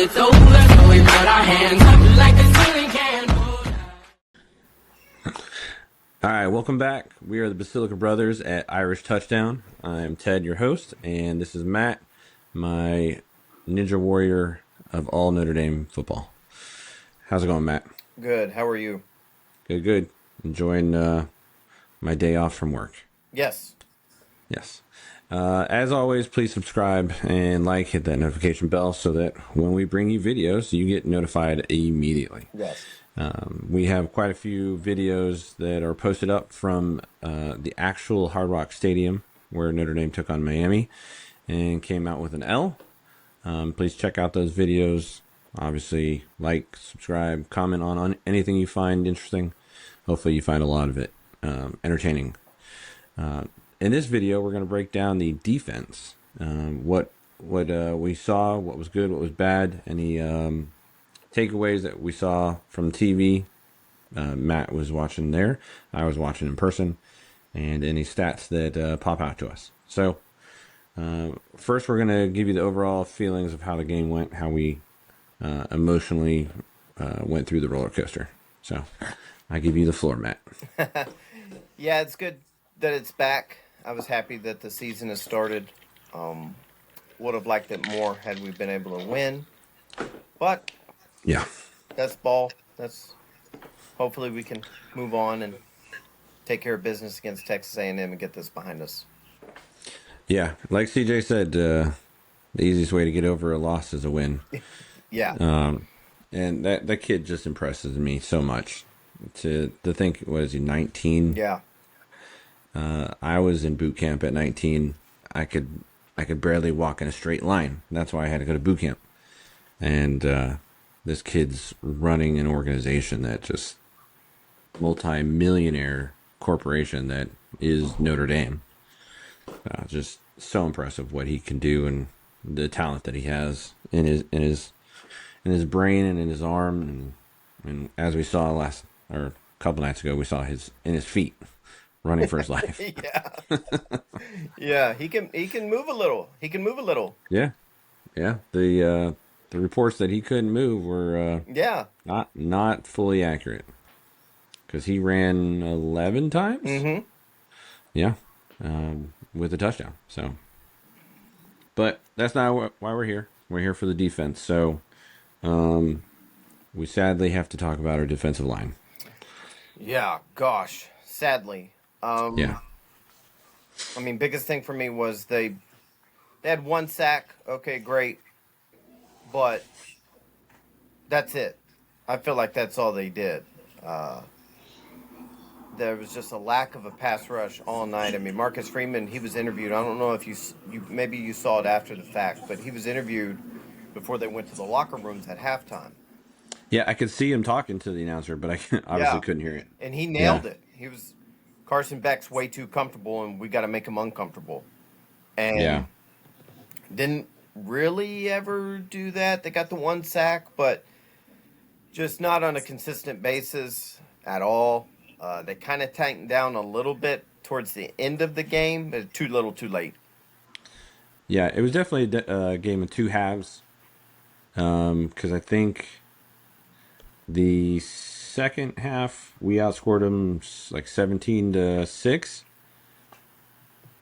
it's over, so we put our hands up like the ceiling can. All right, welcome back. We are the Basilica Brothers at Irish Touchdown. I am Ted, your host, and this is Matt, my Ninja Warrior of all Notre Dame football. How's it going, Matt? Good. How are you? Good, good. Enjoying my day off from work. Yes. Yes. As always, please subscribe and hit that notification bell so that when we bring you videos, you get notified immediately. Yes. We have quite a few videos that are posted up from the actual Hard Rock Stadium where Notre Dame took on Miami and came out with an L. Please check out those videos. Obviously, subscribe, comment on anything you find interesting. Hopefully you find a lot of it entertaining. In this video, we're going to break down the defense, what we saw, what was good, what was bad, any takeaways that we saw from TV. Matt was watching there, I was watching in person, and any stats that pop out to us. So first we're going to give you the overall feelings of how the game went, how we emotionally went through the roller coaster. So I give you the floor, Matt. Yeah, it's good that it's back. I was happy that the season has started. Would have liked it more had we been able to win, but Yeah. that's ball. Hopefully we can move on and take care of business against Texas A&M and get this behind us. Yeah, like CJ said, the easiest way to get over a loss is a win. Yeah. And that kid just impresses me so much. To think, what is he, 19? Yeah. I was in boot camp at 19. I could barely walk in a straight line. That's why I had to go to boot camp. And this kid's running an organization that just multi-millionaire corporation that is Notre Dame. Just so impressive what he can do and the talent that he has in his brain and in his arm, and as we saw a couple nights ago, we saw his feet running for his life. Yeah. Yeah, he can move a little. He can move a little. Yeah. The reports that he couldn't move were Yeah. not fully accurate, because he ran 11 times. Mm-hmm. Yeah, with a touchdown. So, but that's not why we're here. We're here for the defense. So, we sadly have to talk about our defensive line. Yeah, gosh, sadly. Yeah. I mean, biggest thing for me was they had one sack. Okay, great. But that's it. I feel like that's all they did. There was just a lack of a pass rush all night. I mean, Marcus Freeman, he was interviewed. I don't know if you maybe you saw it after the fact, but he was interviewed before they went to the locker rooms at halftime. Yeah, I could see him talking to the announcer, but I obviously couldn't hear it. And he nailed it. He was, Carson Beck's way too comfortable, and we got to make him uncomfortable. And didn't really ever do that. They got the one sack, but just not on a consistent basis at all. They kind of tightened down a little bit towards the end of the game, but too little, too late. Yeah, it was definitely a game of two halves. Because I think the second half we outscored them like 17-6,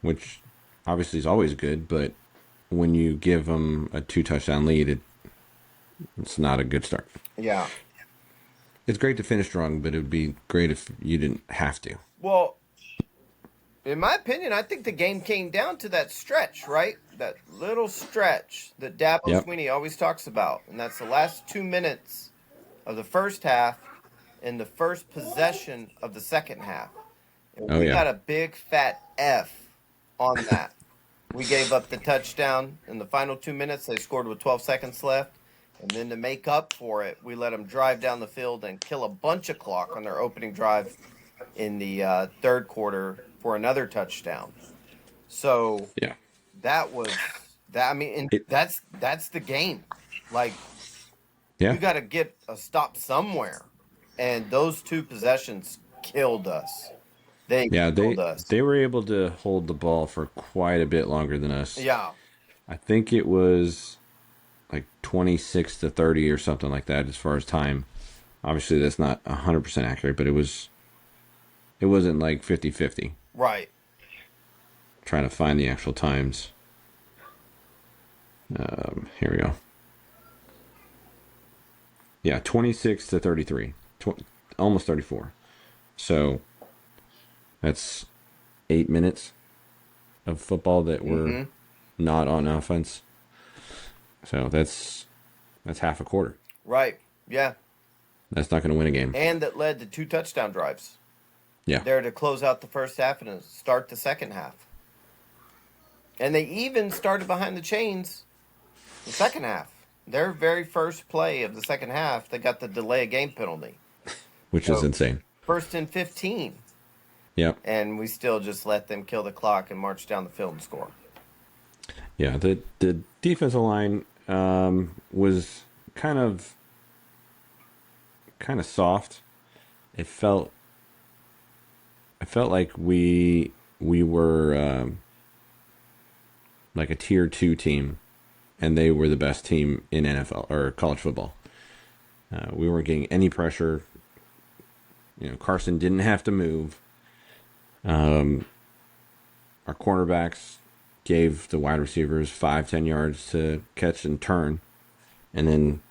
which obviously is always good, but when you give them a 2 touchdown lead, it's not a good start. Yeah. It's great to finish strong, but it would be great if you didn't have to. Well, in my opinion, I think the game came down to that stretch, right? That little stretch that Dabo Sweeney always talks about. And that's the last 2 minutes of the first half and the first possession of the second half. And we got a big fat F on that. We gave up the touchdown in the final 2 minutes. They scored with 12 seconds left. And then to make up for it, we let them drive down the field and kill a bunch of clock on their opening drive in the third quarter for another touchdown. So that was that. I mean, that's the game. Like, you got to get a stop somewhere, and those 2 possessions killed us. They killed us. They were able to hold the ball for quite a bit longer than us. Yeah, I think it was like 26-30 or something like that as far as time. Obviously, that's not 100% accurate, but it wasn't like 50-50. Right. Trying to find the actual times. Here we go. Yeah, 26-33, almost 34. So that's 8 minutes of football that were not on offense. So that's half a quarter. Right. Yeah. That's not going to win a game. And that led to 2 touchdown drives. Yeah. There to close out the first half and start the second half. And they even started behind the chains the second half. Their very first play of the second half, they got the delay of game penalty. Which is insane. 1st and 15. Yep. And we still just let them kill the clock and march down the field and score. Yeah, the defensive line was kind of soft. It felt like we were like a tier 2 team, and they were the best team in NFL or college football. We weren't getting any pressure. Carson didn't have to move. Our cornerbacks gave the wide receivers 5-10 yards to catch and turn, and then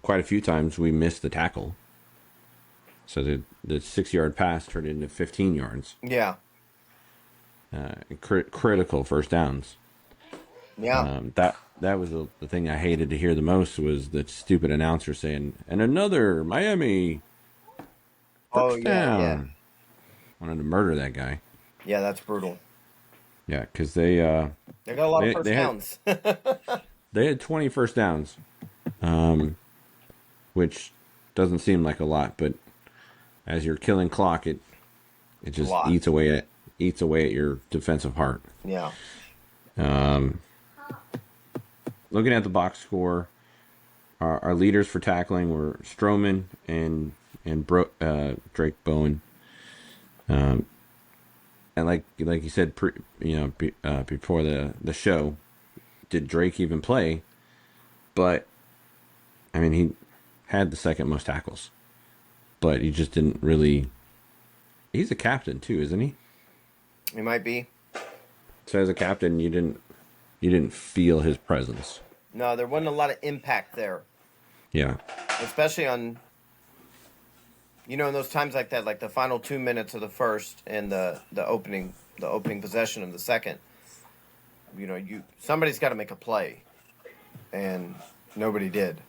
quite a few times we missed the tackle. So the 6-yard pass turned into 15 yards. Yeah. Critical first downs. Yeah. That was the thing I hated to hear the most, was the stupid announcer saying, and another Miami first down. Yeah. Wanted to murder that guy. Yeah, that's brutal. Yeah, because they got a lot of first downs. They had 20 first downs, which doesn't seem like a lot, but as you're killing clock, it just eats away at your defensive heart. Yeah. Looking at the box score, our leaders for tackling were Stroman and Drake Bowen. And like you said, before the show, did Drake even play? But I mean, he had the second most tackles, but he just didn't really. He's a captain too, isn't he? He might be. So as a captain, you didn't feel his presence. No, there wasn't a lot of impact there. Yeah. Especially on, in those times like that, like the final 2 minutes of the first and the opening possession of the second. Somebody's got to make a play, and nobody did.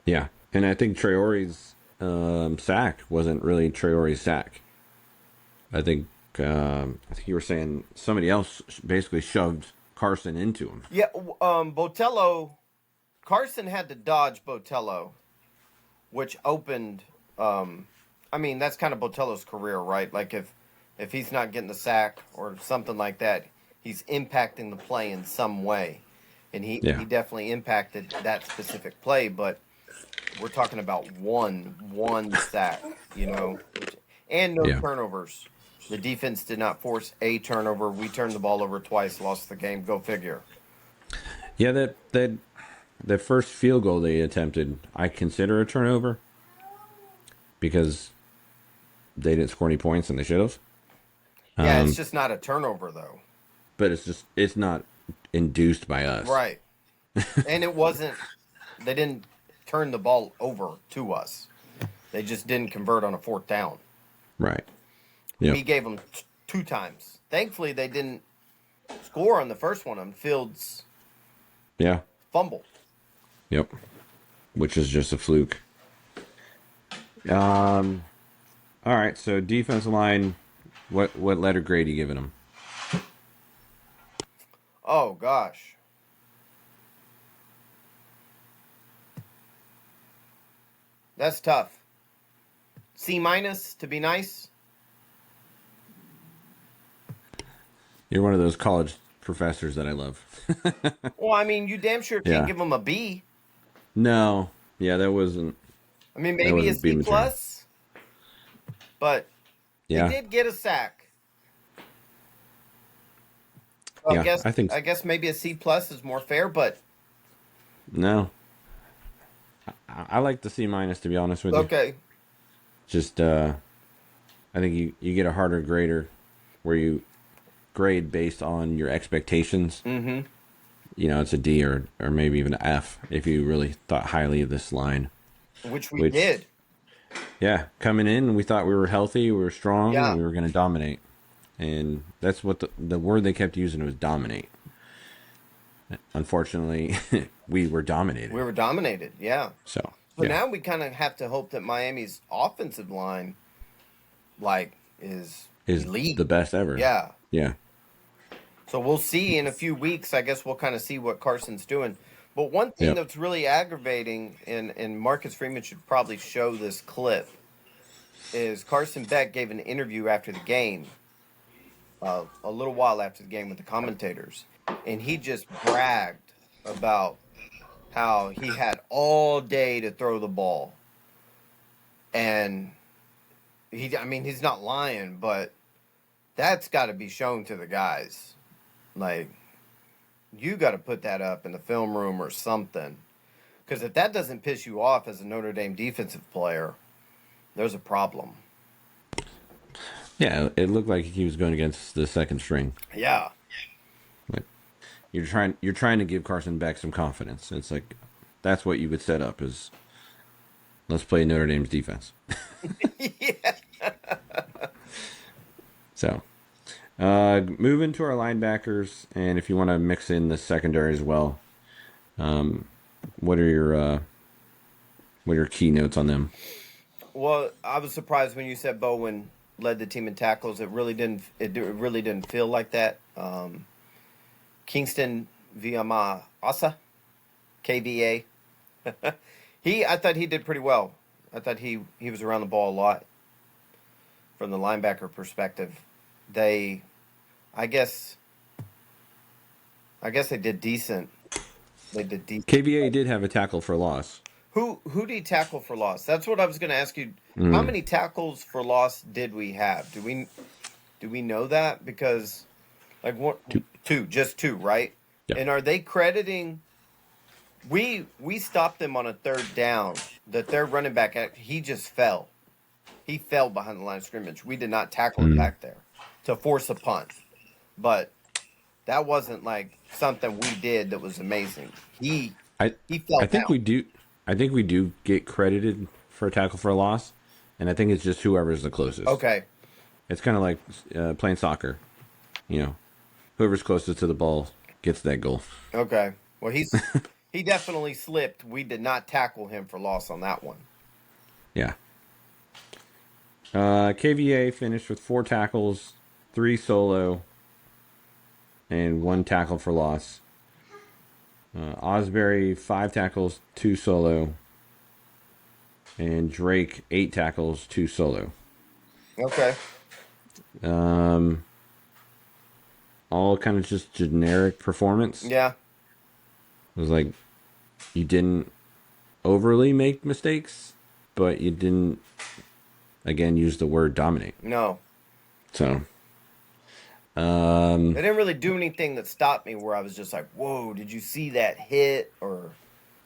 Yeah, and I think Traore's sack wasn't really Traore's sack. I think you were saying somebody else basically shoved Carson into him. Yeah, Carson had to dodge Botello, which opened. That's kind of Botello's career, right? Like if he's not getting the sack or something like that, he's impacting the play in some way, and he definitely impacted that specific play. But we're talking about one sack, and no turnovers. The defense did not force a turnover. We turned the ball over twice, lost the game. Go figure. Yeah, that first field goal they attempted, I consider a turnover because they didn't score any points and they should have. Yeah, it's just not a turnover though. But it's not induced by us. Right. And it wasn't. They didn't turn the ball over to us. They just didn't convert on a 4th down. Right. Yep. We gave them 2 times. Thankfully, they didn't score on the first one on Fields' fumble. Yep. Which is just a fluke. All right, so defensive line, what letter grade are you giving them? Oh, gosh. That's tough. C- to be nice. You're one of those college professors that I love. Well, I mean, you damn sure can't give them a B. No. Yeah, that wasn't. I mean, maybe a C+, but they did get a sack. So I guess maybe a C+ is more fair, but No, I like the C minus, to be honest with you. Okay. Just I think you get a harder grader where you grade based on your expectations. Mm-hmm. It's a D or maybe even an F if you really thought highly of this line. Which we Which, did. yeah, coming in, we thought we were healthy, we were strong, Yeah. we were going to dominate. And that's what the word they kept using was dominate. Unfortunately, we were dominated. We were dominated. Yeah. So, So yeah. now we kind of have to hope that Miami's offensive line, like, is Is elite. the best ever. Yeah. Yeah. So we'll see in a few weeks. I guess we'll kind of see what Carson's doing. But one thing Yep. that's really aggravating, and Marcus Freeman should probably show this clip, is Carson Beck gave an interview after the game, a little while after the game with the commentators, and he just bragged about how he had all day to throw the ball. And he's not lying, but that's got to be shown to the guys. Like, you got to put that up in the film room or something. Because if that doesn't piss you off as a Notre Dame defensive player, there's a problem. Yeah, it looked like he was going against the second string. Yeah. But you're trying to give Carson Beck some confidence. It's like that's what you would set up is let's play Notre Dame's defense. Yeah. So, moving to our linebackers, and if you want to mix in the secondary as well, what are your key notes on them? Well, I was surprised when you said Bowen led the team in tackles. It really didn't. It really didn't feel like that. Kingston Viamasa, KVA. I thought he did pretty well. I thought he was around the ball a lot. From the linebacker perspective, I guess they did decent. They did decent. KVA did have a tackle for loss. Who did he tackle for loss? That's what I was going to ask you. How many tackles for loss did we have? Do we know that? Because like what? Two, just two, right? Yeah. And are they crediting? We stopped them on a third down. The third running back, he just fell. He fell behind the line of scrimmage. We did not tackle him back there to force a punt, but that wasn't like something we did that was amazing. He fell. I think down. we do. I think we do get credited for a tackle for a loss, and I think it's just whoever's the closest. Okay. It's kind of like playing soccer. Whoever's closest to the ball gets that goal. Okay. Well, he definitely slipped. We did not tackle him for loss on that one. Yeah. KVA finished with 4 tackles, 3 solo, and 1 tackle for loss. Osbury 5 tackles, 2 solo, and Drake 8 tackles, 2 solo. Okay. All kind of just generic performance. Yeah. It was like you didn't overly make mistakes, but you didn't, again, use the word dominate. No. So, They didn't really do anything that stopped me where I was just like, whoa, did you see that hit? Or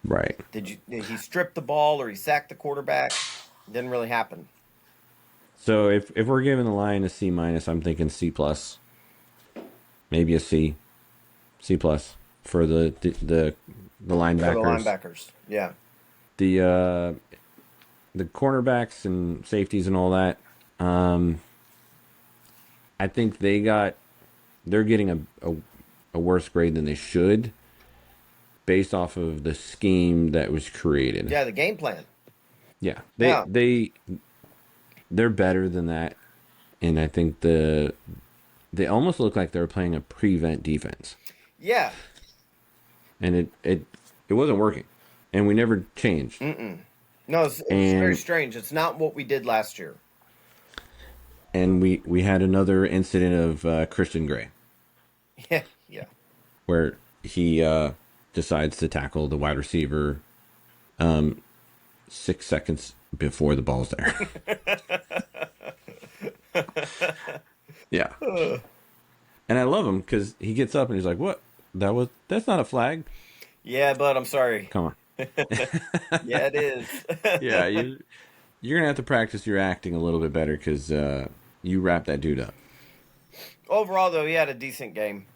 right. did he strip the ball or he sacked the quarterback? Didn't really happen. So if we're giving the line a C minus, I'm thinking C plus, maybe a C plus for the linebackers. For the linebackers, yeah. The cornerbacks and safeties and all that. I think they're getting a worse grade than they should, based off of the scheme that was created. Yeah, the game plan. Yeah, Yeah. they're better than that, and I think they almost look like they're playing a prevent defense. Yeah. And it wasn't working, and we never changed. No, it's very strange. It's not what we did last year. And we had another incident of Christian Gray. Yeah, yeah. Where he decides to tackle the wide receiver 6 seconds before the ball's there. Yeah. And I love him because he gets up and he's like, "What? That's not a flag." Yeah, but I'm sorry. Come on. Yeah, it is. Yeah, you're gonna have to practice your acting a little bit better because you wrap that dude up. Overall, though, he had a decent game.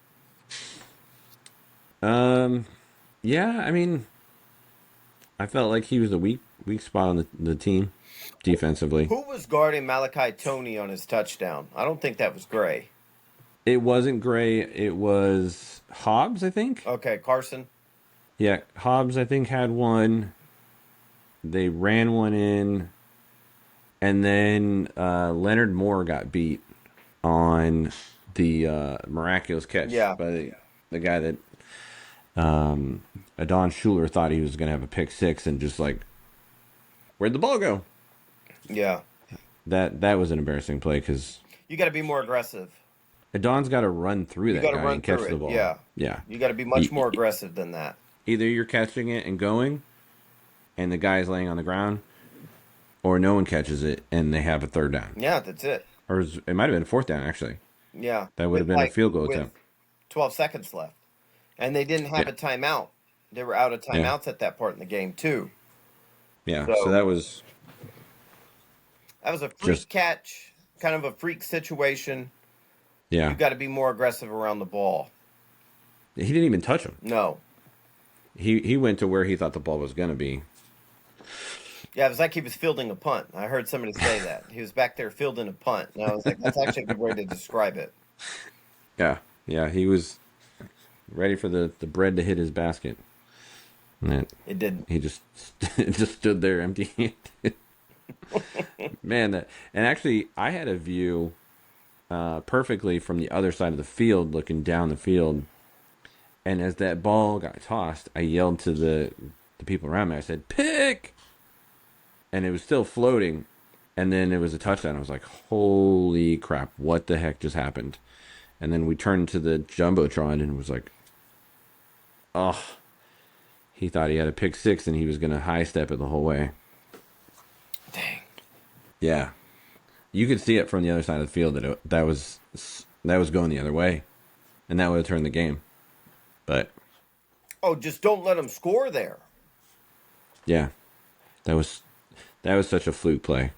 Um, yeah, I mean, I felt like he was a weak spot on the team defensively. Who was guarding Malachi Tony on his touchdown? I don't think that was Gray. It wasn't Gray. It was Hobbs, I think. Okay, Carson. Yeah, Hobbs, I think, had one. They ran one in, and then Leonard Moore got beat on the miraculous catch Yeah. by the guy that Adon Schuler thought he was going to have a pick six and just like, where'd the ball go? Yeah. That was an embarrassing play because You got to be more aggressive. Adon's got to run through You that got to guy run and catch through the it. ball. Yeah. Yeah. You got to be much more aggressive than that. Either you're catching it and going, and the guy's laying on the ground, or no one catches it and they have a third down. Yeah, that's it. Or it might have been a fourth down, actually. Yeah. That would have been a field goal with attempt. 12 seconds left. And they didn't have Yeah. a timeout. They were out of Yeah. timeouts at that part in the game, too. Yeah, So- so that was That was a freak Just- catch, kind of a freak situation. yeah. You got to be more aggressive around the ball. He didn't even touch him. No. He went to where he thought the ball was going to be. Yeah, it was like he was fielding a punt. I heard somebody say that. He was back there fielding a punt. And I was like, that's actually a good way to describe it. Yeah, yeah, he was ready for the bread to hit his basket. And It didn't. he just just stood there empty-handed. Man, and actually, I had a view perfectly from the other side of the field, looking down the field. And as that ball got tossed, I yelled to the people around me. I said, "Pick!" And it was still floating. And then it was a touchdown. I was like, "Holy crap! What the heck just happened?" And then we turned to the jumbotron and it was like, "Oh." He thought he had a pick six and he was going to high step it the whole way. Dang. Yeah, you could see it from the other side of the field that was going the other way, and that would have turned the game. But Oh, just don't let him score there. yeah, that was such a fluke play.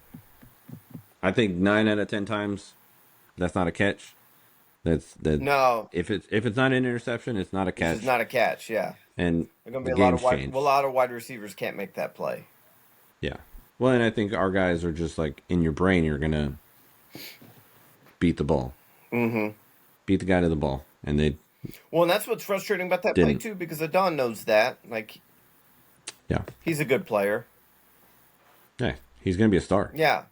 I think 9 out of 10 times that's not a catch. That No, if it's not an interception, it's not a this catch. is not a catch. Yeah. And There's going the to be a game's changed. lot of wide receivers can't make that play. Yeah. Well, and I think our guys are just like, in your brain, you're gonna beat the ball. Mm-hmm. Beat the guy to the ball, and they Well, and that's what's frustrating about that play, Didn't. too, because Adon knows that. Like, yeah. he's a good player. Yeah, he's gonna be a star. Yeah.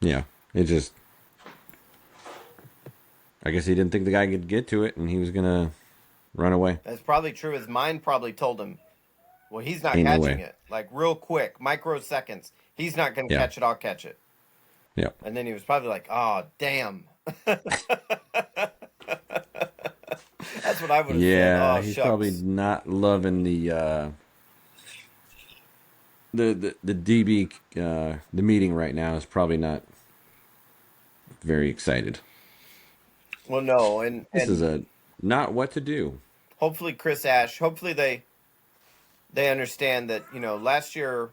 Yeah, it just, I guess he didn't think the guy could get to it, and he was gonna run away. That's probably true. His mind probably told him, well, he's not Ain't no catching way. it. Like, real quick, microseconds. He's not going to Yeah. catch it. I'll catch it. Yeah, And then he was probably like, oh, damn. That's what I would have said. yeah, Oh, he's shucks. probably not loving the DB the meeting right now is probably not very excited. Well, no. And This is a not what to do. hopefully Chris Ash, hopefully they understand that, last year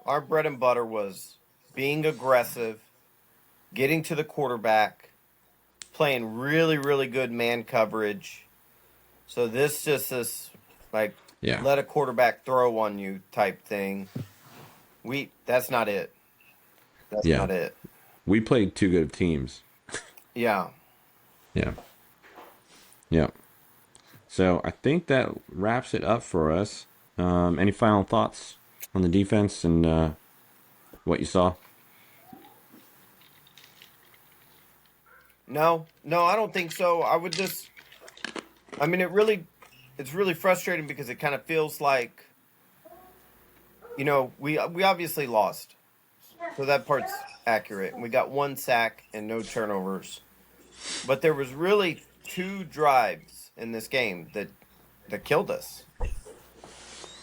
our bread and butter was being aggressive, getting to the quarterback, playing really, really good man coverage. So this just is like Yeah. let a quarterback throw on you type thing. That's not it. That's Yeah. not it. We played two good teams. Yeah. Yeah. Yeah. So I think that wraps it up for us. Any final thoughts on the defense and what you saw? No, I don't think so. I would just, I mean, it's really frustrating because it kind of feels like, we obviously lost. So that part's accurate. We got 1 sack and no turnovers. But there was really 2 drives in this game that killed us.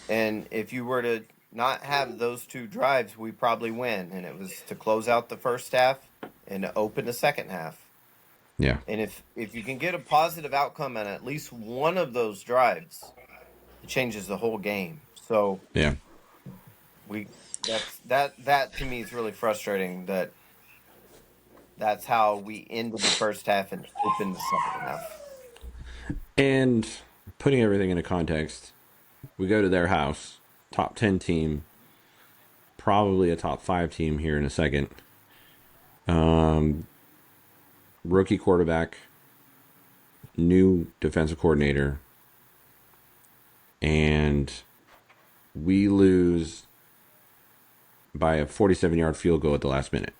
And if you were to not have those 2 drives, we probably win. And it was to close out the first half and to open the second half. Yeah. And if you can get a positive outcome on at least one of those drives, It changes the whole game. So Yeah. we that to me is really frustrating that that's how we ended the first half and opened the second half. And putting everything into context, we go to their house, top 10 team, probably a top 5 team here in a second. Rookie quarterback, new defensive coordinator, and we lose by a 47-yard field goal at the last minute.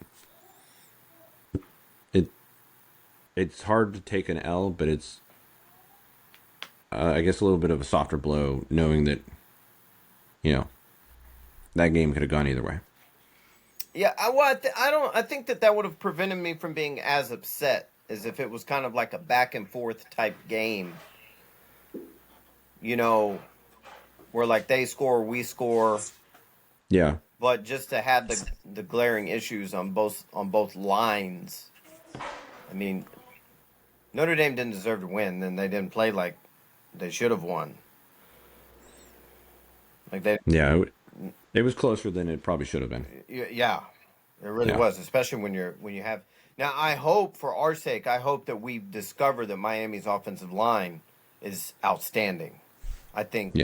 It's hard to take an L, but it's I guess a little bit of a softer blow, knowing that that game could have gone either way. Yeah, I think that would have prevented me from being as upset as if it was kind of like a back and forth type game. Where like they score, we score. Yeah. But just to have the glaring issues on both lines. I mean, Notre Dame didn't deserve to win, and they didn't play like they should have won. Like they. Yeah, it was closer than it probably should have been. Yeah, it really was, especially when you have. Now, I hope for our sake, I hope that we discover that Miami's offensive line is outstanding. I think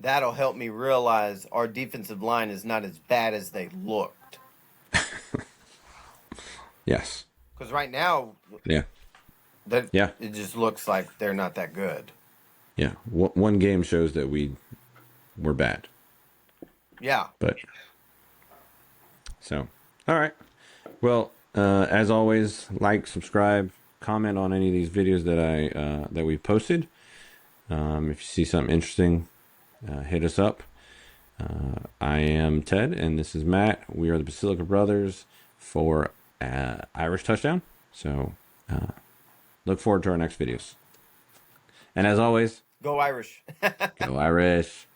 that'll help me realize our defensive line is not as bad as they looked. Yes. Because right now, it just looks like they're not that good. Yeah, one game shows that we're bad. Yeah. But so, all right. Well, as always, like, subscribe, comment on any of these videos that we posted. If you see something interesting, hit us up. I am Ted, and this is Matt. We are the Basilica Brothers for Irish Touchdown. So look forward to our next videos. And as always, go Irish. go Irish.